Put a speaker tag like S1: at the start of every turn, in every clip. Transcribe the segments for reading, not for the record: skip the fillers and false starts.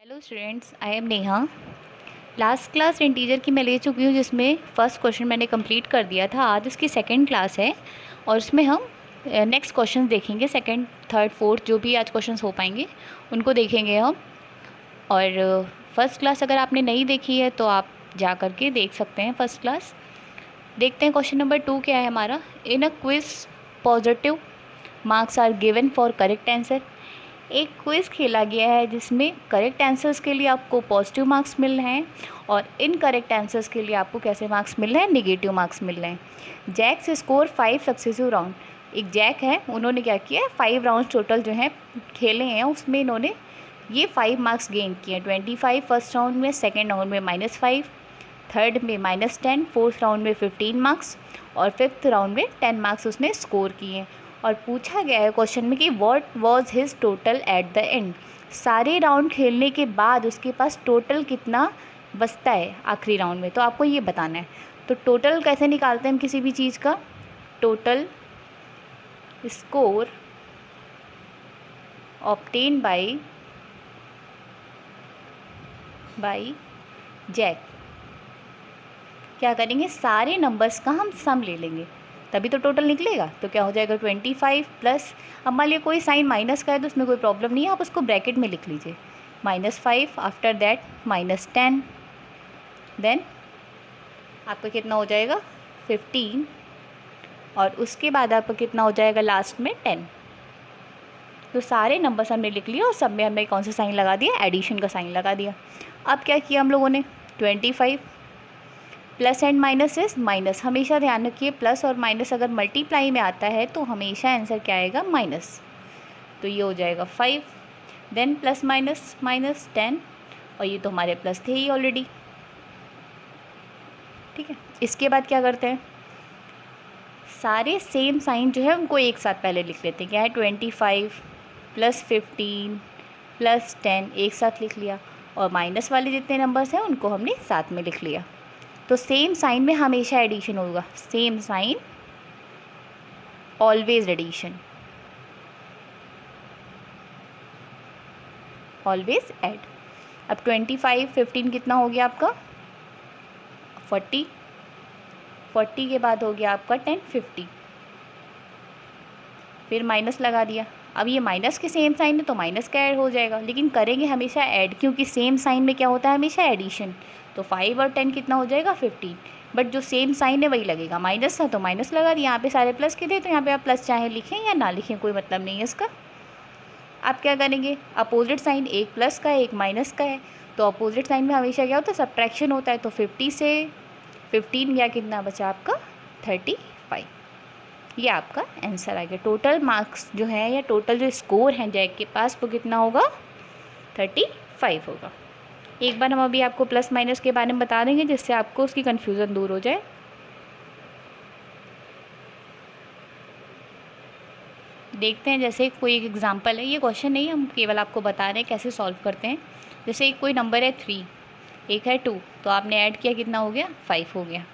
S1: Hello students, I am Neha. Last class integer की मैं ले चुकी हूँ, जिसमें फ़र्स्ट क्वेश्चन मैंने कंप्लीट कर दिया था। आज इसकी सेकंड क्लास है और उसमें हम नेक्स्ट क्वेश्चन देखेंगे। सेकंड, थर्ड, फोर्थ जो भी आज क्वेश्चंस हो पाएंगे उनको देखेंगे हम। और फर्स्ट क्लास अगर आपने नहीं देखी है तो आप जा कर के देख सकते हैं फर्स्ट क्लास। देखते हैं क्वेश्चन नंबर 2 क्या है हमारा। In a quiz positive marks are given for correct answer. एक क्विज़ खेला गया है जिसमें करेक्ट आंसर्स के लिए आपको पॉजिटिव मार्क्स मिल रहे हैं और इनकरेक्ट आंसर्स के लिए आपको कैसे मार्क्स मिल रहे हैं, नेगेटिव मार्क्स मिल रहे हैं। Jack's score 5 successive round. एक जैक है, उन्होंने क्या किया है, 5 राउंड टोटल जो हैं खेले हैं, उसमें इन्होंने ये 5 मार्क्स गेन किए हैं। 25 फर्स्ट राउंड में, सेकेंड राउंड में -5, थर्ड में -10, फोर्थ राउंड में 15 मार्क्स और फिफ्थ राउंड में 10 मार्क्स उसने स्कोर किए हैं। और पूछा गया है क्वेश्चन में कि what was his total at the end. सारे राउंड खेलने के बाद उसके पास टोटल कितना बचता है आखिरी राउंड में, तो आपको ये बताना है। तो टोटल कैसे निकालते हैं हम किसी भी चीज़ का? Total score obtain by Jack. क्या करेंगे, सारे नंबर्स का हम सम ले लेंगे, तभी तो टोटल निकलेगा। तो क्या हो जाएगा 25 प्लस, अब मान लिया कोई साइन माइनस का है तो उसमें कोई प्रॉब्लम नहीं है, आप उसको ब्रैकेट में लिख लीजिए। -5, आफ्टर दैट -10, देन आपका कितना हो जाएगा 15, और उसके बाद आपका कितना हो जाएगा लास्ट में 10। तो सारे नंबर्स हमने लिख लिए और सब में हमने कौन सा साइन लगा दिया, एडिशन का साइन लगा दिया। अब क्या किया हम लोगों ने, 25 plus and minus is minus. हमेशा ध्यान रखिए, प्लस और माइनस अगर मल्टीप्लाई में आता है तो हमेशा आंसर क्या आएगा, माइनस। तो ये हो जाएगा 5, देन प्लस माइनस माइनस 10, और ये तो हमारे प्लस थे ही ऑलरेडी। ठीक है, इसके बाद क्या करते हैं, सारे सेम साइन जो है उनको एक साथ पहले लिख लेते हैं। क्या है, 25 प्लस 15 प्लस 10 एक साथ लिख लिया, और माइनस वाले जितने नंबर्स हैं उनको हमने साथ में लिख लिया। तो सेम साइन में हमेशा एडिशन होगा, same sign always addition, always add. अब 25 15 कितना हो गया आपका 40, 40 के बाद हो गया आपका 10 50, फिर माइनस लगा दिया। अब ये माइनस के सेम साइन है तो माइनस का ऐड हो जाएगा, लेकिन करेंगे हमेशा ऐड, क्योंकि सेम साइन में क्या होता है, हमेशा एडिशन। तो 5 और 10 कितना हो जाएगा 15, बट जो सेम साइन है वही लगेगा। माइनस था तो माइनस लगा दिया, यहाँ पे सारे प्लस के थे तो यहाँ पे आप प्लस चाहे लिखें या ना लिखें, कोई मतलब नहीं है इसका। आप क्या करेंगे, अपोजिट साइन, एक प्लस का है एक माइनस का है, तो अपोजिट साइन में हमेशा क्या होता है, सब्ट्रैक्शन होता है। तो 50 से 15 गया, कितना बचा आपका 35। ये आपका आंसर आ गया। टोटल मार्क्स जो है या टोटल जो स्कोर है जैक के पास वो कितना होगा, 35 होगा। एक बार हम अभी आपको प्लस माइनस के बारे में बता देंगे जिससे आपको उसकी कन्फ्यूज़न दूर हो जाए। देखते हैं, जैसे कोई एक एग्जांपल है, ये क्वेश्चन नहीं, हम केवल आपको बता रहे हैं कैसे सॉल्व करते हैं। जैसे एक कोई नंबर है 3, एक है 2, तो आपने ऐड किया कितना हो गया 5 हो गया।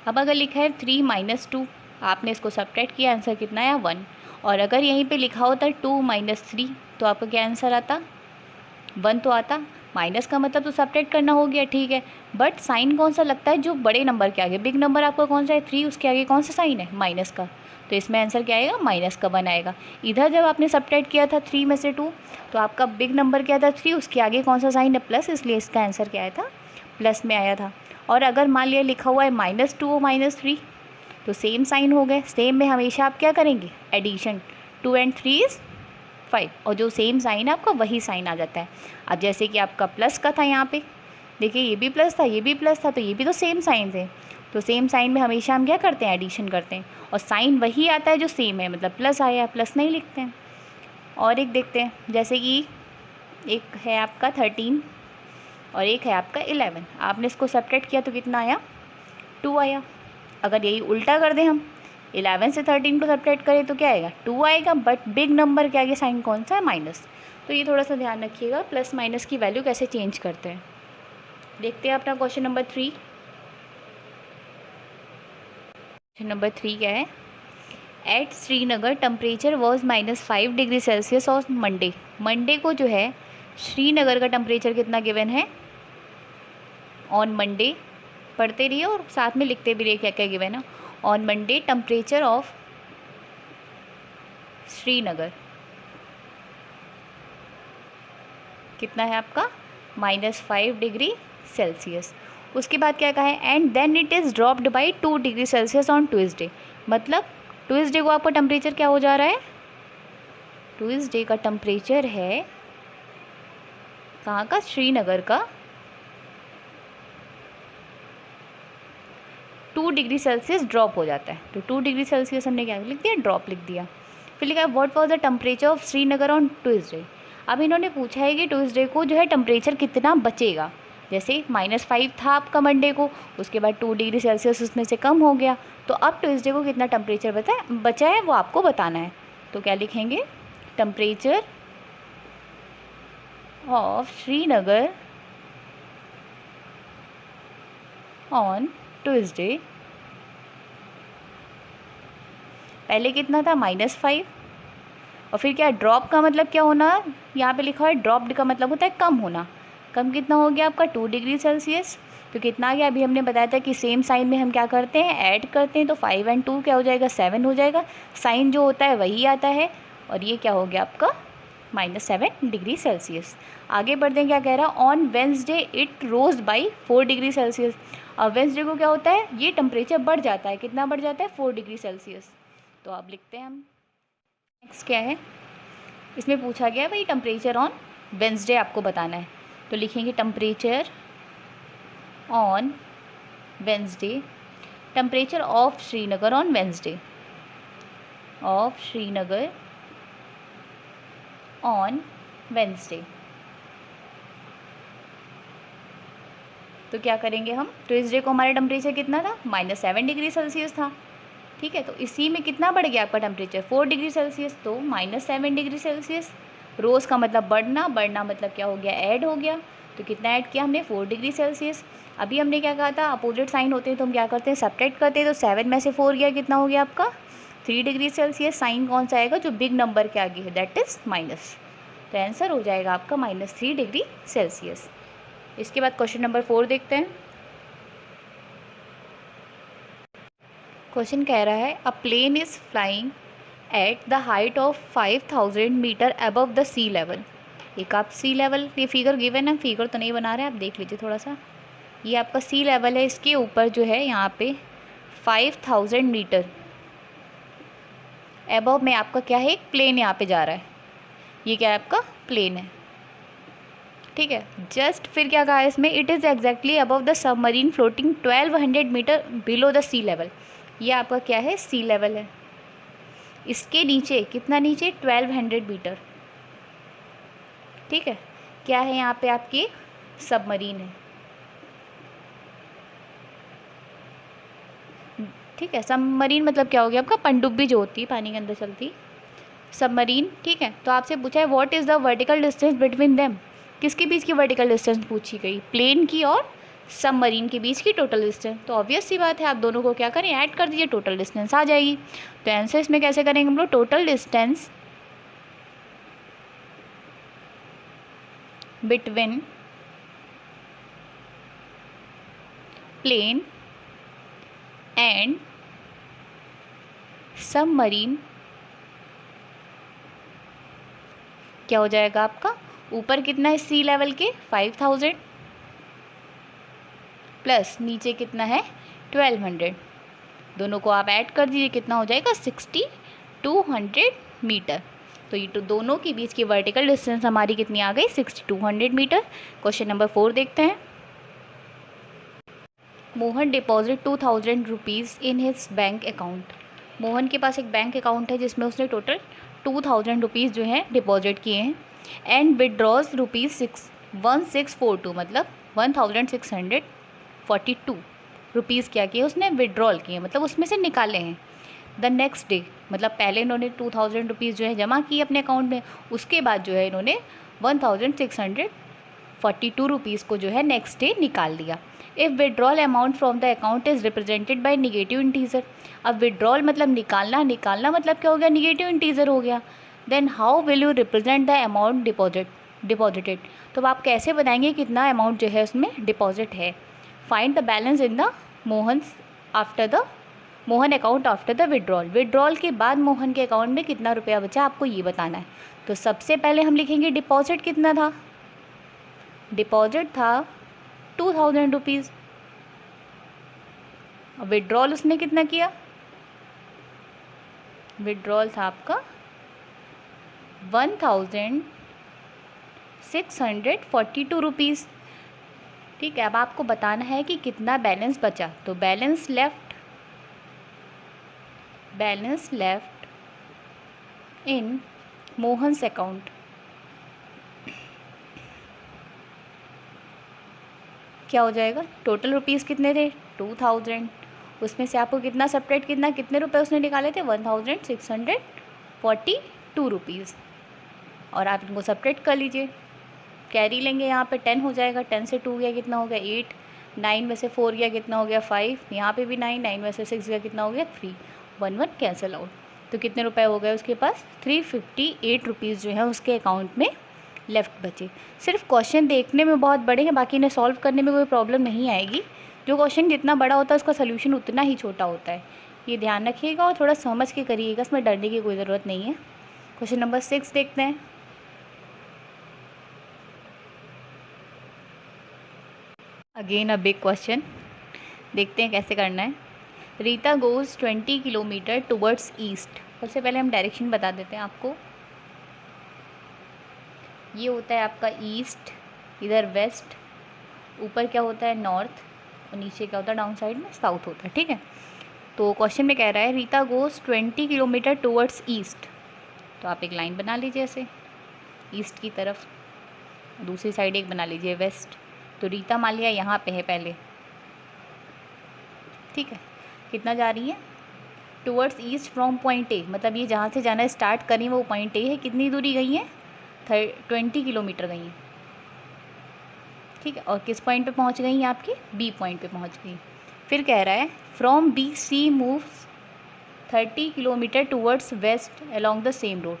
S1: अब अगर लिखा है 3 - 2, आपने इसको सब्ट्रैक्ट किया, आंसर कितना आया 1। और अगर यहीं पे लिखा होता 2 - 3 तो आपका क्या आंसर आता, 1 तो आता। माइनस का मतलब तो सब्ट्रैक्ट करना हो गया, ठीक है, बट साइन कौन सा लगता है, जो बड़े नंबर के आगे, बिग नंबर आपका कौन सा है 3, उसके आगे कौन सा साइन है, माइनस का। तो इसमें आंसर क्या आएगा, माइनस का 1 आएगा। इधर जब आपने सब्ट्रैक्ट किया था 3 में से 2, तो आपका बिग नंबर क्या था 3, उसके आगे कौन सा साइन है, प्लस, इसलिए इसका आंसर क्या आया था, प्लस में आया था। और अगर मान लिया लिखा हुआ है -2 और -3, तो सेम साइन हो गए। सेम में हमेशा आप क्या करेंगे, एडिशन, 2 and 3 is 5, और जो सेम साइन है आपका वही साइन आ जाता है। अब जैसे कि आपका प्लस का था, यहाँ पे देखिए ये भी प्लस था ये भी प्लस था, तो ये भी तो सेम साइन थे। तो सेम साइन में हमेशा हम क्या करते हैं, एडिशन करते हैं, और साइन वही आता है जो सेम है, मतलब प्लस आया, प्लस नहीं लिखते हैं। और एक देखते हैं, जैसे कि एक है आपका 13 और एक है आपका 11, आपने इसको सब्ट्रैक्ट किया तो कितना आया, 2 आया। अगर यही उल्टा कर दें, हम 11 से 13 को सब्ट्रैक्ट करें तो क्या आएगा, 2 आएगा, बट बिग नंबर के आगे साइन कौन सा है, माइनस। तो ये थोड़ा सा ध्यान रखिएगा, प्लस माइनस की वैल्यू कैसे चेंज करते हैं। देखते हैं अपना क्वेश्चन नंबर 3। क्वेश्चन नंबर 3 क्या है, at Srinagar temperature was -5 degree Celsius और मंडे। मंडे को जो है श्रीनगर का टेम्परेचर कितना गिवन है ऑन मंडे, पढ़ते रहिए और साथ में लिखते भी रहिए क्या क्या गिवन है। On Monday temperature of Srinagar कितना है आपका -5 डिग्री सेल्सियस। उसके बाद क्या कहा है, and then it is dropped by 2 degree Celsius on Tuesday. मतलब ट्यूसडे को आपका टेम्परेचर क्या हो जा रहा है, ट्यूसडे का टेम्परेचर है कहाँ का, श्रीनगर का 2 डिग्री सेल्सियस ड्रॉप हो जाता है। तो 2 डिग्री सेल्सियस हमने क्या लिख दिया, ड्रॉप लिख दिया। फिर लिखा है what was the temperature of Srinagar on Tuesday. अब इन्होंने पूछा है कि ट्यूसडे को जो है टेम्परेचर कितना बचेगा। जैसे -5 था आपका मंडे को, उसके बाद 2 डिग्री सेल्सियस उसमें से कम हो गया, तो अब ट्यूसडे को कितना टेम्परेचर बचा है वो आपको बताना है। तो क्या लिखेंगे, temperature of Srinagar on Tuesday पहले कितना था -5, और फिर क्या ड्रॉप का मतलब क्या होना, यहाँ पे लिखा है ड्रॉप्ड का मतलब होता है कम होना। कम कितना हो गया आपका 2 डिग्री सेल्सियस। तो कितना आ गया, अभी हमने बताया था कि सेम साइन में हम क्या करते हैं, ऐड करते हैं। तो 5 और 2 क्या हो जाएगा, 7 हो जाएगा। साइन जो होता है वही आता है, और ये क्या हो गया आपका -7 डिग्री सेल्सियस। आगे बढ़ते हैं, क्या कह रहा है, on Wednesday it rose by 4 degree Celsius. और वेंसडे को क्या होता है, ये टेम्परेचर बढ़ जाता है, कितना बढ़ जाता है, 4 डिग्री सेल्सियस। तो आप लिखते हैं हम। नेक्स्ट क्या है, इसमें पूछा गया है भाई टेम्परेचर ऑन वेंसडे आपको बताना है। तो लिखेंगे temperature on Wednesday, temperature of Srinagar on Wednesday, of Srinagar on Wednesday. तो क्या करेंगे हम, ट्यूसडे को हमारा टेम्परेचर कितना था, -7 डिग्री सेल्सियस था। ठीक है, तो इसी में कितना बढ़ गया आपका टेम्परेचर, 4 डिग्री सेल्सियस। तो -7 डिग्री सेल्सियस, रोज़ का मतलब बढ़ना, बढ़ना मतलब क्या हो गया, ऐड हो गया। तो कितना ऐड किया हमने, 4 डिग्री सेल्सियस। अभी हमने क्या कहा था, अपोजिट साइन होते हैं तो हम क्या करते हैं, सब्ट्रैक्ट करते हैं। तो 7 में से 4 गया, कितना हो गया आपका 3 डिग्री सेल्सियस। साइन कौन सा आएगा, जो बिग नंबर के आगे है, दैट इज़ माइनस। तो आंसर हो जाएगा आपका -3 डिग्री सेल्सियस। इसके बाद क्वेश्चन नंबर 4 देखते हैं। क्वेश्चन कह रहा है, a plane is flying at the height of 5000 metre above the sea level. एक आप सी लेवल, ये फिगर गिवन है, फिगर तो नहीं बना रहे, आप देख लीजिए थोड़ा सा। ये आपका सी लेवल है, इसके ऊपर जो है यहाँ पे 5000 मीटर अबव में आपका क्या है, एक प्लेन यहाँ पे जा रहा है। ये क्या है, आपका प्लेन है। ठीक है, जस्ट फिर क्या कहा है इसमें, it is exactly above the submarine floating 1200 metre below the sea level. ये आपका क्या है, सी लेवल है। इसके नीचे कितना, नीचे 1200 मीटर। ठीक है, क्या है यहाँ पे आपकी सबमरीन है। ठीक है, सबमरीन मतलब क्या हो गया आपका, पनडुब्बी जो होती है पानी के अंदर चलती सबमरीन। ठीक है, तो आपसे पूछा है what is the vertical distance between them. किसके बीच की वर्टिकल डिस्टेंस पूछी गई, प्लेन की और सबमरीन के बीच की टोटल डिस्टेंस। तो ऑब्वियस सी बात है, आप दोनों को क्या करें, ऐड कर दीजिए, टोटल डिस्टेंस आ जाएगी। तो आंसर इसमें कैसे करेंगे हम लोग, total distance between plane and submarine क्या हो जाएगा आपका, ऊपर कितना है सी लेवल के 5000 प्लस नीचे कितना है 1200। दोनों को आप ऐड कर दीजिए, कितना हो जाएगा 6200 मीटर। तो ये तो दोनों के बीच की वर्टिकल डिस्टेंस हमारी कितनी आ गई, 6200 मीटर। क्वेश्चन नंबर 4 देखते हैं। Mohan deposit 2000 rupees in his bank account. Mohan के पास एक बैंक अकाउंट है जिसमें उसने टोटल 2000 रुपीज़ जो है डिपॉजिट किए हैं। एंड विड्रॉज ₹1642 मतलब 1642 रुपीज़ क्या किए उसने, विड्रॉल किए, मतलब उसमें से निकाले हैं। द नेक्स्ट डे मतलब पहले इन्होंने 2000 रुपीज़ जो है जमा किए अपने अकाउंट में, उसके बाद जो है इन्होंने 1642 रुपीज़ को जो है नेक्स्ट डे निकाल लिया। If withdrawal amount from the account is represented by negative integer. अब विड्रॉल मतलब निकालना, निकालना मतलब क्या हो गया, निगेटिव इंटीजर हो गया। Then how will you represent the amount deposit. Deposited. तो अब आप कैसे बताएंगे कितना अमाउंट जो है उसमें डिपॉजिट है। Find the balance in the Mohan account after the withdrawal. Withdrawal के बाद मोहन के अकाउंट में कितना रुपया बचा आपको ये बताना है। तो सबसे पहले हम लिखेंगे डिपॉजिट कितना था। डिपॉजिट था 2000 रुपीज़। विड्रॉल उसने कितना किया, विड्रॉल था आपका 1642 रुपीज़। ठीक है, अब आपको बताना है कि कितना बैलेंस बचा। तो balance left in Mohan's account क्या हो जाएगा। टोटल रुपीज़ कितने थे 2000, उसमें से आपको कितना सेपरेट कितने रुपए उसने निकाले थे 1642 रुपीज़। और आप इनको सेपरेट कर लीजिए, कैरी लेंगे, यहाँ पे 10 हो जाएगा। 10 से 2 गया कितना हो गया 8, 9 में से 4 गया कितना हो गया 5, यहाँ पे भी 9 में से 6 गया कितना हो गया 3, 1 कैंसिल आउट। तो कितने रुपए हो गए उसके पास 358 रुपीज़ जो है उसके अकाउंट में लेफ़्ट बचे। सिर्फ क्वेश्चन देखने में बहुत बड़े हैं, बाकी इन्हें सॉल्व करने में कोई प्रॉब्लम नहीं आएगी। जो क्वेश्चन जितना बड़ा होता है उसका सोल्यूशन उतना ही छोटा होता है, ये ध्यान रखिएगा और थोड़ा समझ के करिएगा, इसमें डरने की कोई ज़रूरत नहीं है। क्वेश्चन नंबर 6 देखते हैं। अगेन अ बिग क्वेश्चन, देखते हैं कैसे करना है। Rita goes 20 kilometre towards east. सबसे पहले हम डायरेक्शन बता देते हैं आपको। ये होता है आपका ईस्ट, इधर वेस्ट, ऊपर क्या होता है नॉर्थ, और नीचे क्या होता है डाउन साइड में साउथ होता है। ठीक है, तो क्वेश्चन में कह रहा है Rita goes 20 kilometre towards east. तो आप एक लाइन बना लीजिए ऐसे ईस्ट की तरफ, दूसरी साइड एक बना लीजिए वेस्ट। तो रीता मान लिया यहाँ पे है पहले, ठीक है, कितना जा रही है towards east from point A, मतलब ये जहाँ से जाना स्टार्ट करी वो पॉइंट ए है। कितनी दूरी गई है 20 किलोमीटर गई हैं। ठीक है, और किस पॉइंट पे पहुँच गई हैं आपकी बी पॉइंट पे पहुँच गई। फिर कह रहा है from B C moves 30 kilometre towards west along the same road.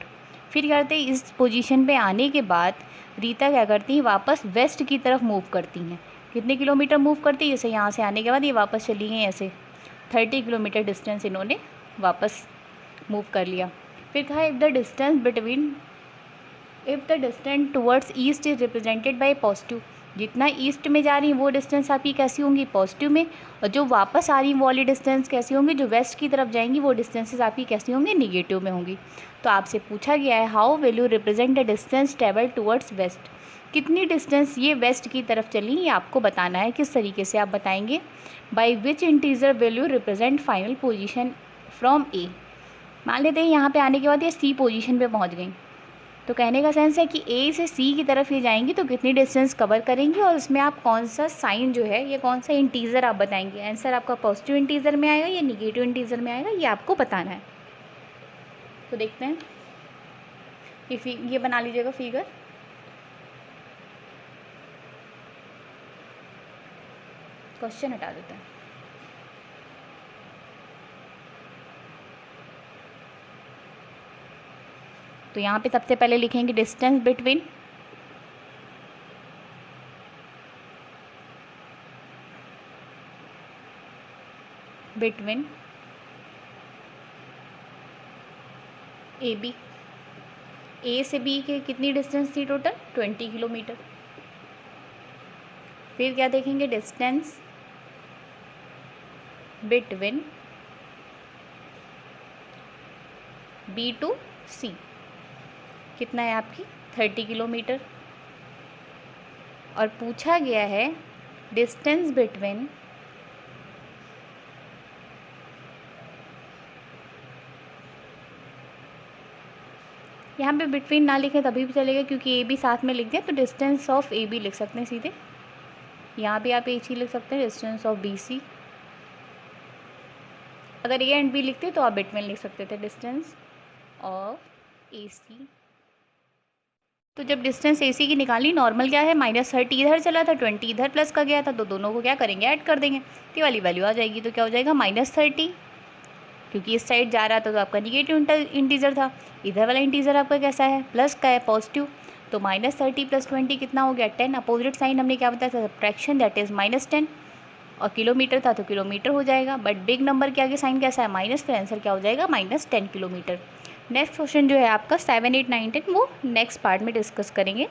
S1: फिर कहते हैं इस पोजीशन पे आने के बाद रीता क्या करती हैं वापस वेस्ट की तरफ मूव करती हैं। कितने किलोमीटर मूव करती है, जैसे यहाँ से आने के बाद ये वापस चली गई ऐसे 30 किलोमीटर डिस्टेंस इन्होंने वापस मूव कर लिया। फिर कहा if the distance towards east is represented by positive, जितना ईस्ट में जा रही हैं वो डिस्टेंस आपकी कैसी होंगी पॉजिटिव में, और जो वापस आ रही वो वाली डिस्टेंस कैसी होंगी, जो वेस्ट की तरफ जाएंगी वो डिस्टेंसेस आपकी कैसी होंगी निगेटिव में होंगी। तो आपसे पूछा गया है how will you represent the distance travel towards waste, कितनी डिस्टेंस ये वेस्ट की तरफ चली ये आपको बताना है। किस तरीके से आप बताएंगे, by which integer will you represent final position from A. मान लेते हैं यहाँ पे आने के बाद ये सी पोजीशन पे पहुँच गई, तो कहने का सेंस है कि ए से सी की तरफ ये जाएंगी तो कितनी डिस्टेंस कवर करेंगी, और उसमें आप कौन सा साइन जो है ये कौन सा इंटीजर आप बताएंगे। आंसर आपका पॉजिटिव इंटीजर में आएगा या निगेटिव इंटीजर में आएगा, ये आपको बताना है। तो देखते हैं, ये बना लीजिएगा फिगर। क्वेश्चन हटा देते हैं। तो यहाँ पे सबसे पहले लिखेंगे डिस्टेंस बिटवीन ए बी, ए से बी के कितनी डिस्टेंस थी टोटल 20 किलोमीटर। फिर क्या देखेंगे डिस्टेंस बिटवीन बी टू सी, कितना है आपकी 30 किलोमीटर। और पूछा गया है डिस्टेंस बिटवीन यहाँ पे बिटवीन ना लिखें तभी भी चलेगा क्योंकि ए बी साथ में लिख दिया, तो डिस्टेंस ऑफ ए बी लिख सकते हैं सीधे। यहाँ भी आप एक ही लिख सकते हैं डिस्टेंस ऑफ बी सी। अगर ए एंड बी लिखते तो आप बिटवीन लिख सकते थे डिस्टेंस ऑफ ए सी। तो जब डिस्टेंस ए सी की निकाली, नॉर्मल क्या है -30 इधर चला था, 20 इधर प्लस का गया था, तो दोनों को क्या करेंगे ऐड कर देंगे, तो वाली वैल्यू आ जाएगी। तो क्या हो जाएगा -30, क्योंकि इस साइड जा रहा था तो आपका निगेटिव इंटीजर था, इधर वाला इंटीजर आपका कैसा है प्लस का है पॉजिटिव, तो -30 + 20 कितना हो गया 10। अपोजिट साइन हमने क्या बताया था सब्ट्रैक्शन, दैट इज़ -10, और किलोमीटर था तो किलोमीटर हो जाएगा, बट बिग नंबर के आगे साइन कैसा है माइनस, तो आंसर क्या हो जाएगा -10 किलोमीटर। नेक्स्ट क्वेश्चन जो है आपका 7, 8, 9, 10 वो नेक्स्ट पार्ट में डिस्कस करेंगे।